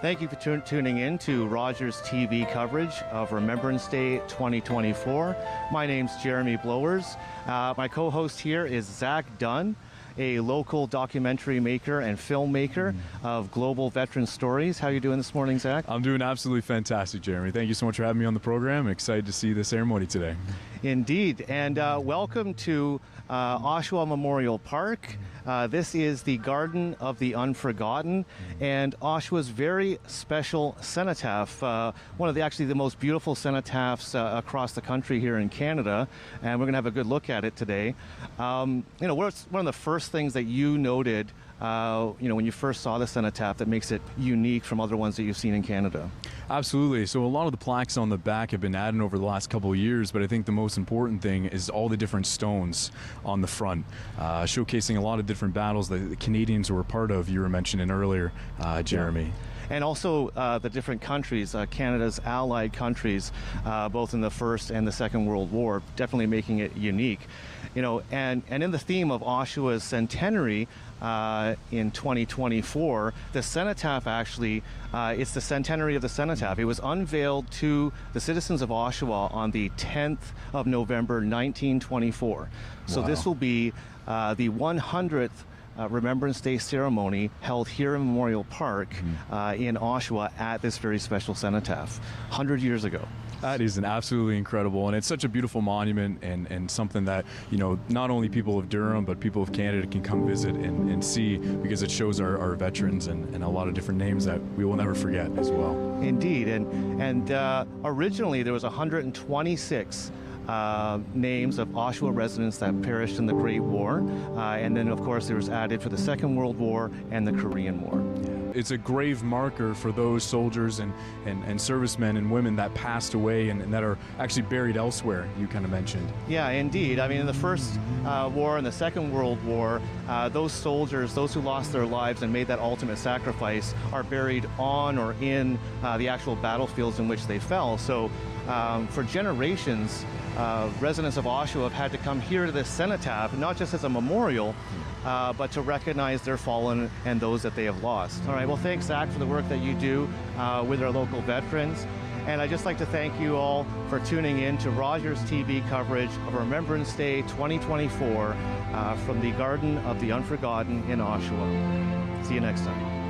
Thank you for tuning in to Rogers TV coverage of Remembrance Day 2024. My name's Jeremy Blowers. My co-host here is Zach Dunn, a local documentary maker and filmmaker of global veteran stories. How are you doing this morning, Zach? I'm doing absolutely fantastic, Jeremy. Thank you so much for having me on the program. Excited to see the ceremony today. Indeed, and welcome to Oshawa Memorial Park. This is the Garden of the Unforgotten, and Oshawa's very special cenotaph, one of the most beautiful cenotaphs across the country here in Canada, and we're going to have a good look at it today. What's one of the first things that you noted when you first saw the cenotaph that makes it unique from other ones that you've seen in Canada? Absolutely. So a lot of the plaques on the back have been added over the last couple of years, but I think the most important thing is all the different stones on the front, showcasing a lot of different battles that the Canadians were a part of, you were mentioning earlier, Jeremy. Yeah. And also the different countries, Canada's allied countries, both in the First and the Second World War, definitely making it unique. And in the theme of Oshawa's centenary in 2024, the cenotaph actually, it's the centenary of the cenotaph. It was unveiled to the citizens of Oshawa on the 10th of November, 1924. So this will be the 100th Remembrance Day ceremony held here in Memorial Park in Oshawa at this very special cenotaph 100 years ago. That is an absolutely incredible, and it's such a beautiful monument and something that, not only people of Durham, but people of Canada can come visit and see, because it shows our veterans and a lot of different names that we will never forget as well. Indeed, and originally there was 126 names of Oshawa residents that perished in the Great War, and then of course there was added for the Second World War and the Korean War. It's a grave marker for those soldiers and servicemen and women that passed away and that are actually buried elsewhere, you kind of mentioned. Yeah, indeed. I mean, in the First War and the Second World War, those soldiers, those who lost their lives and made that ultimate sacrifice, are buried on or in the actual battlefields in which they fell. So for generations, residents of Oshawa have had to come here to this cenotaph, not just as a memorial, but to recognize their fallen and those that they have lost. All right, well, thanks, Zach, for the work that you do with our local veterans. And I'd just like to thank you all for tuning in to Rogers TV coverage of Remembrance Day 2024 from the Garden of the Unforgotten in Oshawa. See you next time.